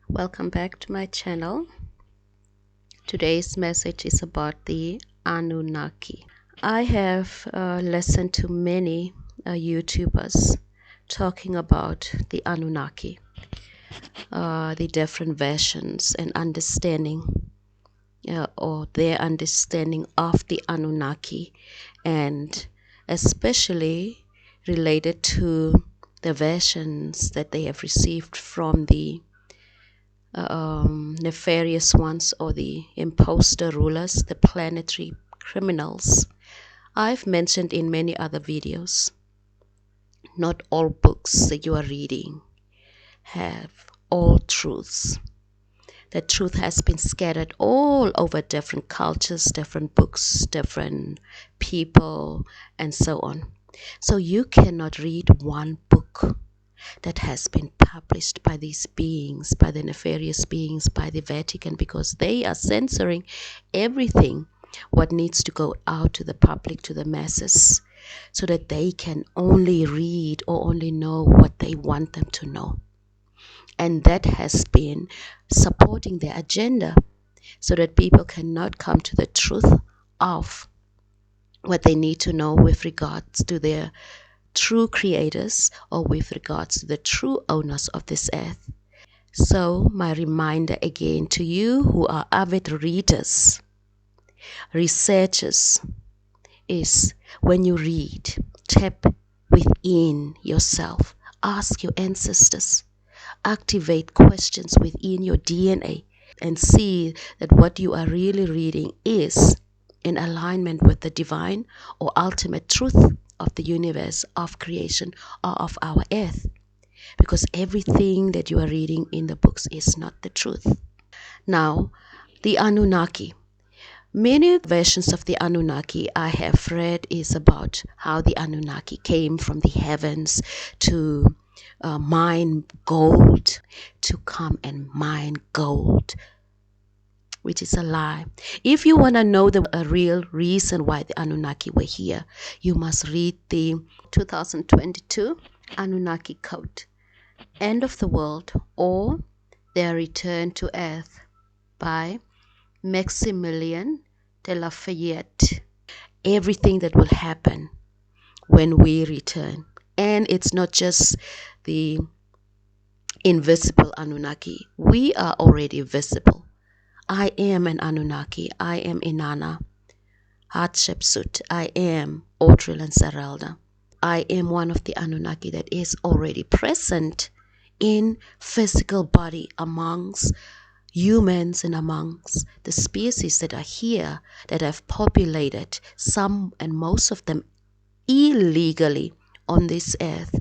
Welcome back to my channel. Today's message is about the Anunnaki. I have listened to many YouTubers talking about the Anunnaki, the different versions and understanding or their understanding of the Anunnaki, and especially related to the versions that they have received from the nefarious ones, or the imposter rulers, the planetary criminals. I've mentioned in many other videos, not all books that you are reading have all truths. The truth has been scattered all over different cultures, different books, different people, and so on. So you cannot read one book that has been published by these beings, by the nefarious beings, by the Vatican, because they are censoring everything what needs to go out to the public, to the masses, so that they can only read or only know what they want them to know. And that has been supporting their agenda, so that people cannot come to the truth of what they need to know with regards to their true creators, or with regards to the true owners of this earth. So my reminder again to you who are avid readers, researchers, is when you read, tap within yourself, ask your ancestors, activate questions within your DNA, and see that what you are really reading is in alignment with the divine or ultimate truth of the universe, of creation, or of our earth. Because everything that you are reading in the books is not the truth. Now, the Anunnaki. Many versions of the Anunnaki I have read is about how the Anunnaki came from the heavens to mine gold, to come and mine gold, which is a lie. If you want to know the real reason why the Anunnaki were here, you must read the 2022 Anunnaki Code, End of the World, or Their Return to Earth by Maximilian de Lafayette. Everything that will happen when we return. And it's not just the invisible Anunnaki. We are already visible. I am an Anunnaki. I am Inanna, Hatshepshut. I am Audrylin, Zerilda. I am one of the Anunnaki that is already present in physical body amongst humans and amongst the species that are here, that have populated, some and most of them illegally, on this earth.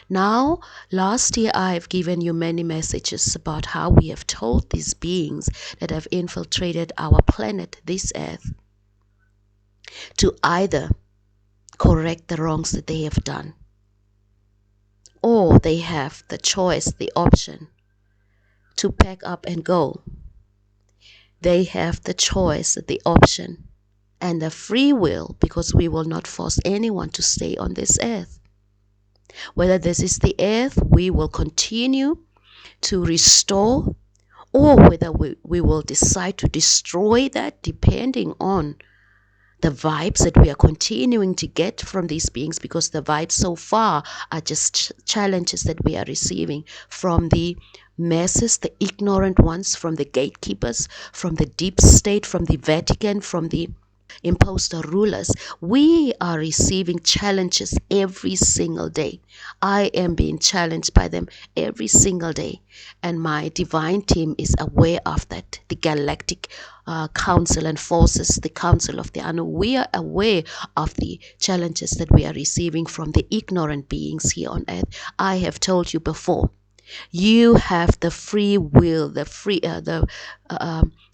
Now, last year I've given you many messages about how we have told these beings that have infiltrated our planet, this earth, to either correct the wrongs that they have done, or they have the choice, the option to pack up and go. They have the choice, the option, and the free will, because we will not force anyone to stay on this earth. Whether this is the earth we will continue to restore, or whether we will decide to destroy that, depending on the vibes that we are continuing to get from these beings, because the vibes so far are just challenges that we are receiving from the masses, the ignorant ones, from the gatekeepers, from the deep state, from the Vatican, from the imposter rulers. We are receiving challenges every single day. I am being challenged by them every single day, and my divine team is aware of that. The galactic council and forces, the council of the Anu, we are aware of the challenges that we are receiving from the ignorant beings here on earth. I have told you before, you have the free will, the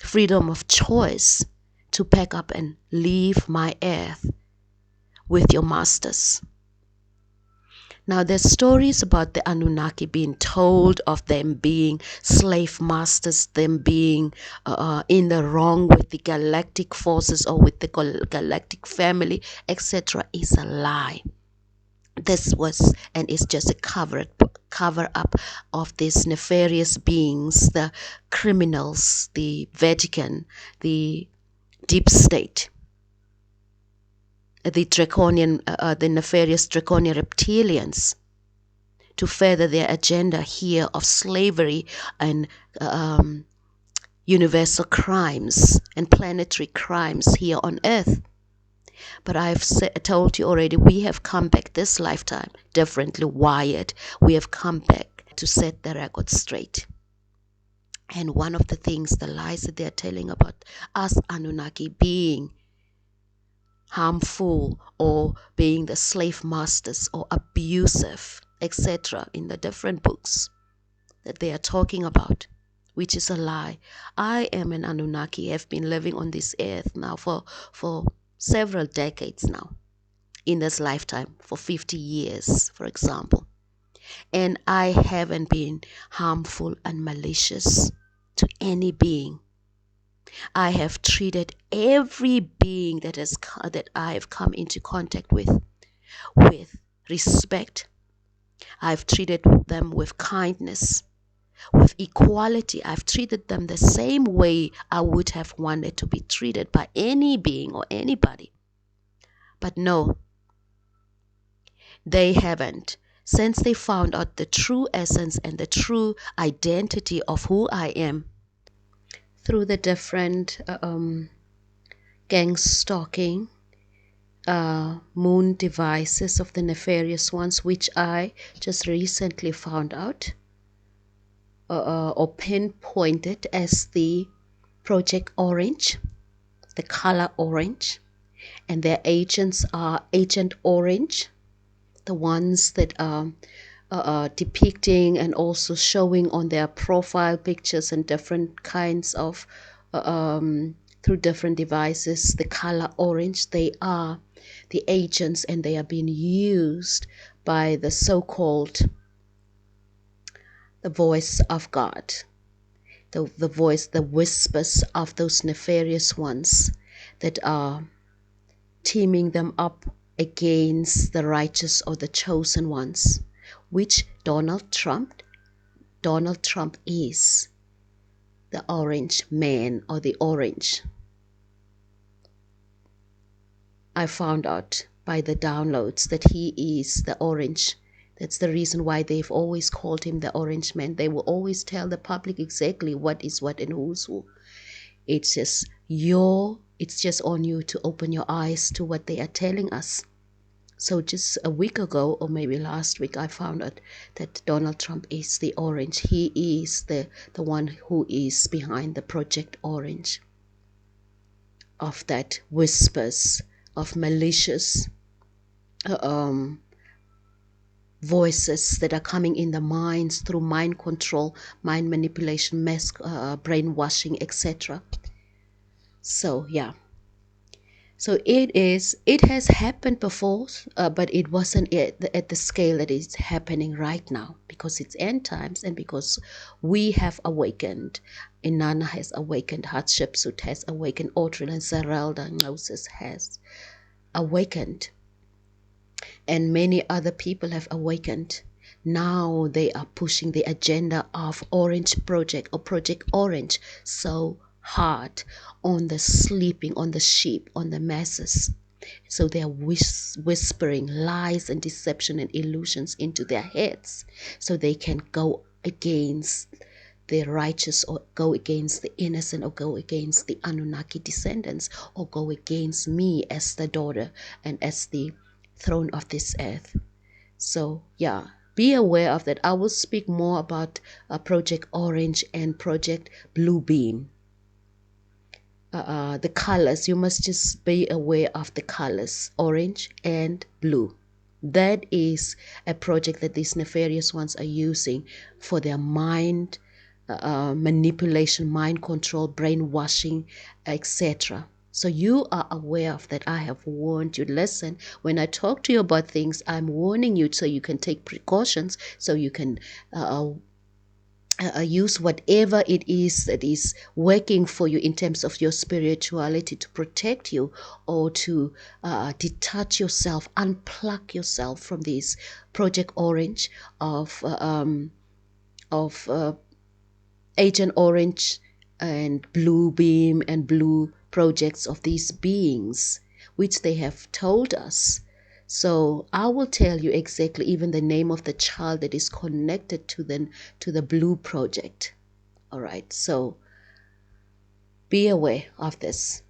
freedom of choice to pack up and leave my earth with your masters. Now, there's stories about the Anunnaki being told of them being slave masters, them being in the wrong with the galactic forces or with the galactic family, etc. is a lie. This was and is just a cover-up of these nefarious beings, the criminals, the Vatican, the deep state, the draconian, the nefarious draconian reptilians, to further their agenda here of slavery and universal crimes and planetary crimes here on Earth. But I've told you already, we have come back this lifetime differently wired. We have come back to set the record straight. And one of the things, the lies that they're telling about us Anunnaki being harmful or being the slave masters or abusive, etc., in the different books that they are talking about, which is a lie. I am an Anunnaki, have been living on this earth now for several decades now, in this lifetime, for 50 years, for example. And I haven't been harmful and malicious to any being. I have treated every being that I have come into contact with respect. I've treated them with kindness, with equality. I've treated them the same way I would have wanted to be treated by any being or anybody. But no, they haven't. Since they found out the true essence and the true identity of who I am through the different gang stalking, moon devices of the nefarious ones, which I just recently found out or pinpointed as the Project Orange, the color orange, and their agents are Agent Orange, the ones that are depicting and also showing on their profile pictures and different kinds of through different devices, the color orange. They are the agents, and they are being used by the so-called the voice of God, the voice, the whispers of those nefarious ones that are teaming them up against the righteous or the chosen ones, which Donald Trump is the orange man, or the orange. I found out by the downloads that he is the orange. That's the reason why they've always called him the orange man. They will always tell the public exactly what is what and who's who. It's just on you to open your eyes to what they are telling us. So just a week ago, or maybe last week, I found out that Donald Trump is the orange. He is the one who is behind the Project Orange, of that whispers of malicious voices that are coming in the minds through mind control, mind manipulation, brainwashing, etc. So yeah. So it has happened before, but it wasn't at the scale that is happening right now, because it's end times and because we have awakened. Inanna has awakened, Hatshepshut has awakened, Audrylin, Zerilda, Nauses has awakened, and many other people have awakened. Now they are pushing the agenda of Orange Project, or Project Orange, so hard on the sleeping, on the sheep, on the masses. So they are whispering lies and deception and illusions into their heads, so they can go against the righteous, or go against the innocent, or go against the Anunnaki descendants, or go against me as the daughter and as the throne of this earth. So yeah, be aware of that. I will speak more about Project Orange and Project Blue Beam. The colors, you must just be aware of the colors, orange and blue. That is a project that these nefarious ones are using for their mind manipulation, mind control, brainwashing, etc. So you are aware of that. I have warned you. Listen, when I talk to you about things, I'm warning you so you can take precautions, so you can use whatever it is that is working for you in terms of your spirituality to protect you, or to detach yourself, unplug yourself from this Project Orange of Agent Orange and Blue Beam and Blue projects of these beings, which they have told us. So I will tell you exactly even the name of the child that is connected to the Blue project. All right, so be aware of this.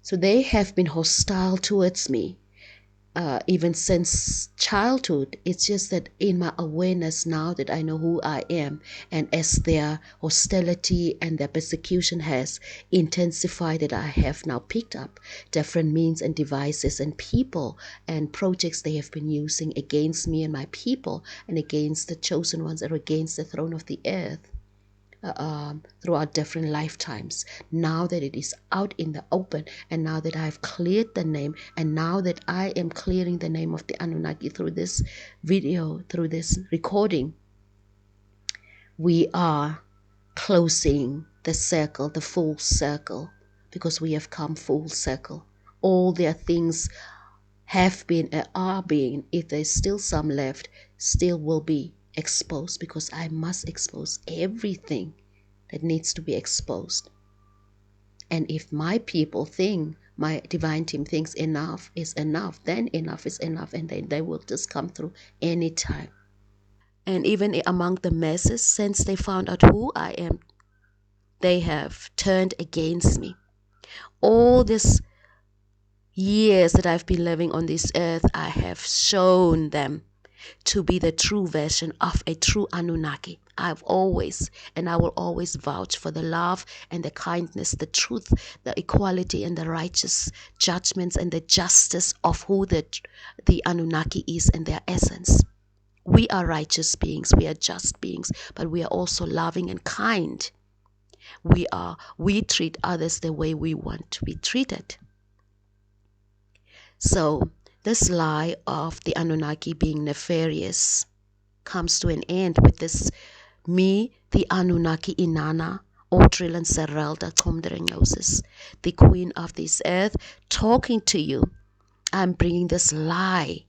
So they have been hostile towards me even since childhood. It's just that in my awareness now that I know who I am, and as their hostility and their persecution has intensified, that I have now picked up different means and devices and people and projects they have been using against me and my people, and against the chosen ones, or against the throne of the earth. Throughout different lifetimes. Now that it is out in the open, and now that I've cleared the name, and now that I am clearing the name of the Anunnaki through this video, through this recording, we are closing the circle, the full circle, because we have come full circle. All their things have been and are being, if there's still some left, still will be exposed, because I must expose everything that needs to be exposed. And if my people think, my divine team thinks enough is enough, then enough is enough, and then they will just come through anytime. And even among the masses, since they found out who I am, they have turned against me. All these years that I've been living on this earth, I have shown them to be the true version of a true Anunnaki. I've always, and I will always vouch for the love and the kindness, the truth, the equality, and the righteous judgments and the justice of who the Anunnaki is and their essence. We are righteous beings, we are just beings, but we are also loving and kind. We treat others the way we want to be treated. So this lie of the Anunnaki being nefarious comes to an end with this, me, the Anunnaki Inanna, Audrylin, Zerilda, Nauses, the queen of this earth, talking to you. I'm bringing this lie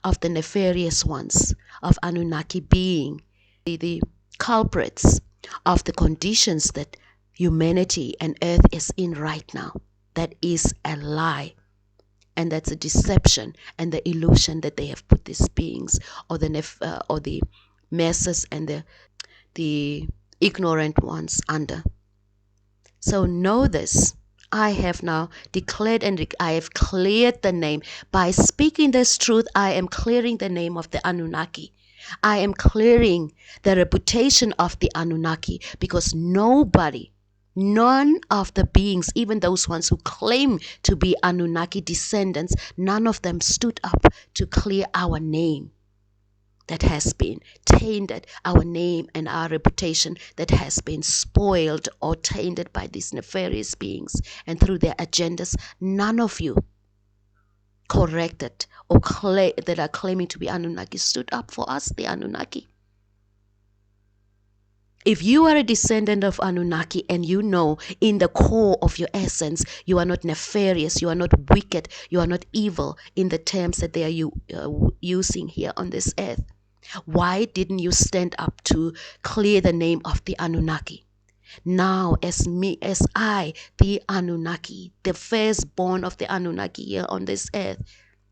of the nefarious ones, of Anunnaki being the culprits of the conditions that humanity and earth is in right now. That is a lie. And that's a deception and the illusion that they have put these beings, or the masses and the ignorant ones under. So know this. I have now declared and I have cleared the name. By speaking this truth, I am clearing the name of the Anunnaki. I am clearing the reputation of the Anunnaki, because none of the beings, even those ones who claim to be Anunnaki descendants, none of them stood up to clear our name that has been tainted, our name and our reputation that has been spoiled or tainted by these nefarious beings and through their agendas. None of you corrected or that are claiming to be Anunnaki stood up for us, the Anunnaki. If you are a descendant of Anunnaki, and you know in the core of your essence you are not nefarious, you are not wicked, you are not evil in the terms that they are using here on this earth, why didn't you stand up to clear the name of the Anunnaki? Now, as I, the Anunnaki, the firstborn of the Anunnaki here on this earth,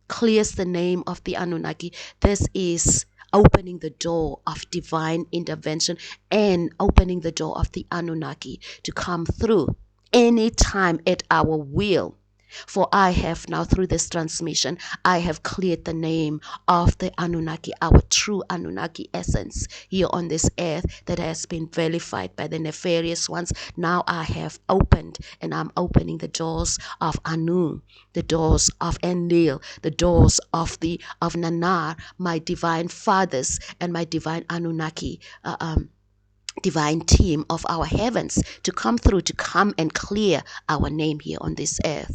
clears the name of the Anunnaki, this is opening the door of divine intervention and opening the door of the Anunnaki to come through anytime at our will. For I have now, through this transmission, I have cleared the name of the Anunnaki, our true Anunnaki essence here on this earth that has been vilified by the nefarious ones. Now I have opened, and I'm opening the doors of Anu, the doors of Enlil, the doors of Nanar, my divine fathers and my divine Anunnaki divine team of our heavens, to come through, to come and clear our name here on this earth.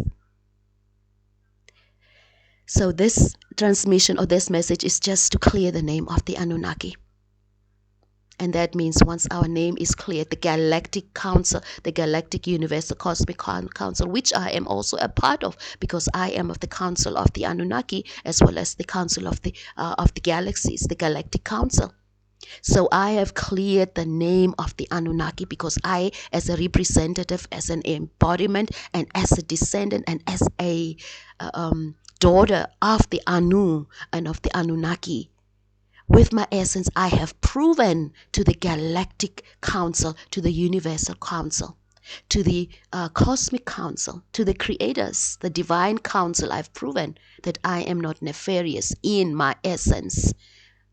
So this transmission or this message is just to clear the name of the Anunnaki. And that means once our name is cleared, the Galactic Council, the Galactic Universal Cosmic Council, which I am also a part of, because I am of the Council of the Anunnaki, as well as the Council of the Galaxies, the Galactic Council. So I have cleared the name of the Anunnaki, because I, as a representative, as an embodiment, and as a descendant, and as a daughter of the Anu and of the Anunnaki, with my essence, I have proven to the Galactic Council, to the Universal Council, to the Cosmic Council, to the Creators, the Divine Council, I've proven that I am not nefarious in my essence,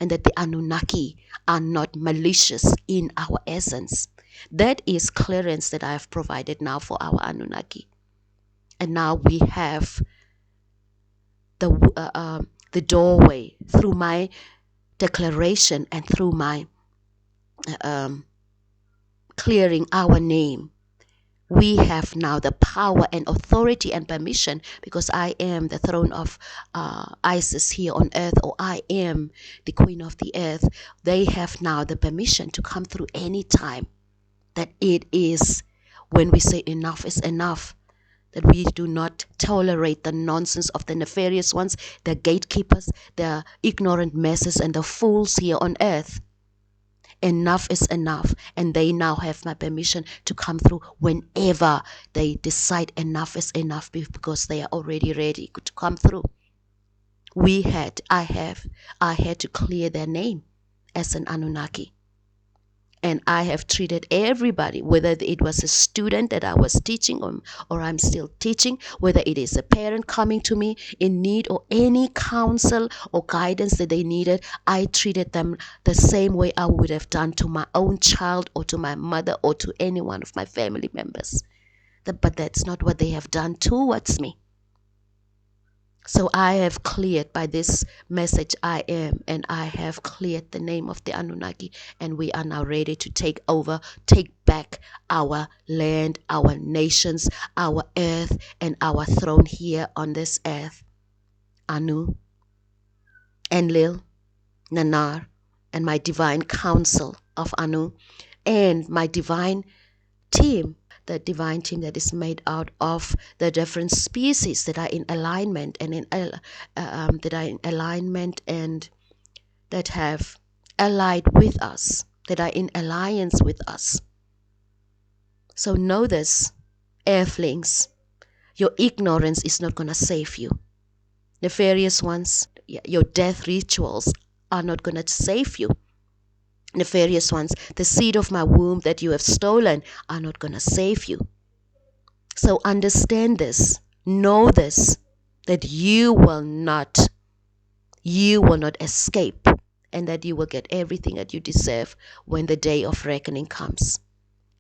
and that the Anunnaki are not malicious in our essence. That is clearance that I have provided now for our Anunnaki. And now we have the doorway through my declaration and through my clearing our name. We have now the power and authority and permission, because I am the throne of Isis here on earth, or I am the queen of the earth. They have now the permission to come through any time. That it is, when we say enough is enough, that we do not tolerate the nonsense of the nefarious ones, the gatekeepers, the ignorant masses, and the fools here on earth. Enough is enough, and they now have my permission to come through whenever they decide enough is enough, because they are already ready to come through. I had to clear their name as an Anunnaki. And I have treated everybody, whether it was a student that I was teaching or I'm still teaching, whether it is a parent coming to me in need or any counsel or guidance that they needed, I treated them the same way I would have done to my own child or to my mother or to any one of my family members. But that's not what they have done towards me. So I have cleared by this message I am, and I have cleared the name of the Anunnaki, and we are now ready to take over, take back our land, our nations, our earth, and our throne here on this earth. Anu, Enlil, Nanar, and my divine council of Anu, and my divine team, the divine team that is made out of the different species that are in alignment and that have allied with us, that are in alliance with us. So know this, Earthlings, your ignorance is not going to save you. Nefarious ones, your death rituals are not going to save you. Nefarious ones, the seed of my womb that you have stolen are not going to save you. So understand this, know this, that you will not escape, and that you will get everything that you deserve when the day of reckoning comes.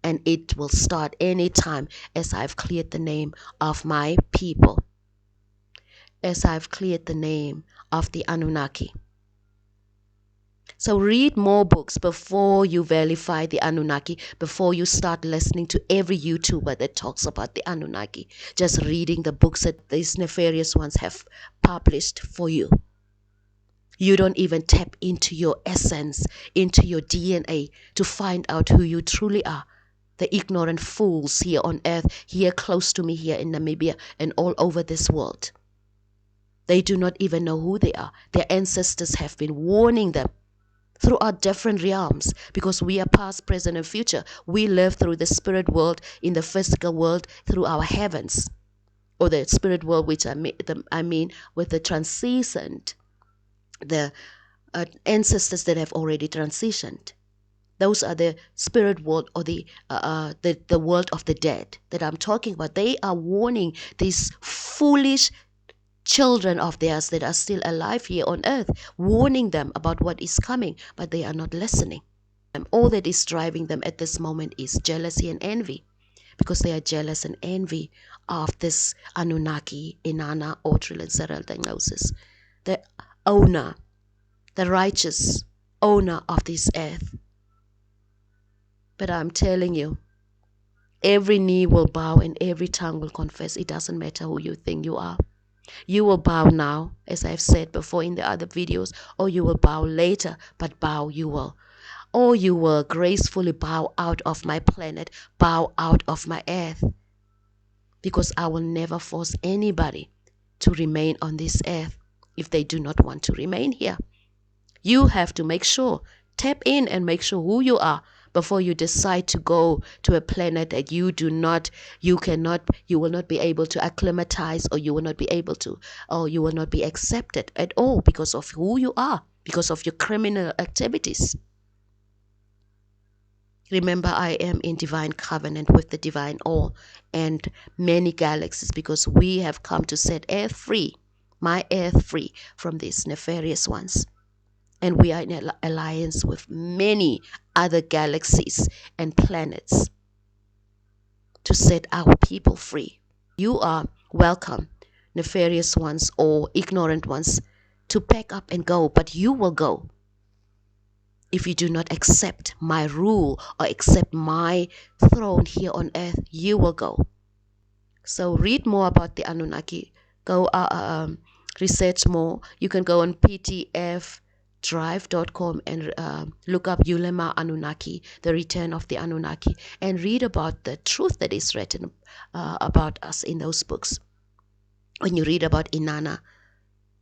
And it will start any time, as I've cleared the name of my people, as I've cleared the name of the Anunnaki. So read more books before you verify the Anunnaki, before you start listening to every YouTuber that talks about the Anunnaki. Just reading the books that these nefarious ones have published for you. You don't even tap into your essence, into your DNA to find out who you truly are. The ignorant fools here on earth, here close to me, here in Namibia, and all over this world. They do not even know who they are. Their ancestors have been warning them throughout different realms, because we are past, present, and future. We live through the spirit world, in the physical world, through our heavens, or the spirit world, which I mean with the transcendent, the ancestors that have already transitioned. Those are the spirit world, or the world of the dead that I'm talking about. They are warning these foolish children of theirs that are still alive here on earth, warning them about what is coming, but they are not listening. And all that is driving them at this moment is jealousy and envy, because they are jealous and envy of this Anunnaki, Inanna, Audrylin, Zerilda, Nauses, the owner, the righteous owner of this earth. But I'm telling you, every knee will bow and every tongue will confess. It doesn't matter who you think you are. You will bow now, as I've said before in the other videos, or you will bow later, but bow you will. or you will gracefully bow out of my planet, bow out of my earth. Because I will never force anybody to remain on this earth if they do not want to remain here. You have to make sure, tap in and make sure who you are before you decide to go to a planet that you will not be able to acclimatize, or you will not be able to, or you will not be accepted at all because of who you are, because of your criminal activities. Remember, I am in divine covenant with the divine all and many galaxies, because we have come to set earth free, my earth free from these nefarious ones. And we are in alliance with many other galaxies and planets to set our people free. You are welcome, nefarious ones or ignorant ones, to pack up and go, but you will go. If you do not accept my rule or accept my throne here on earth, you will go. So read more about the Anunnaki. Go research more. You can go on ptfdrive.com and look up Ulema Anunnaki, the return of the Anunnaki, and read about the truth that is written about us in those books. When you read about Inanna,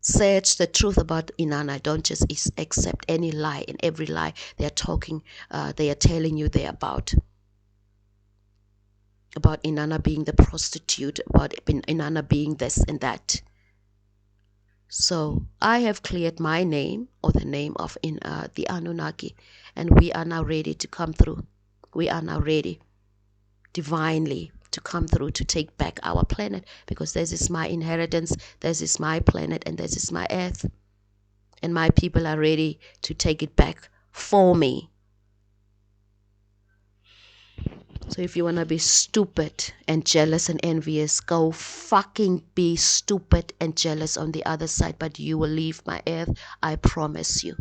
search the truth about Inanna. Don't just accept any lie. And every lie they are telling you they're about Inanna being the prostitute, about Inanna being this and that. So I have cleared my name, or the name of the Anunnaki, and we are now ready to come through. We are now ready divinely to come through to take back our planet, because this is my inheritance, this is my planet, and this is my earth, and my people are ready to take it back for me. So if you want to be stupid and jealous and envious, go fucking be stupid and jealous on the other side, but you will leave my earth, I promise you.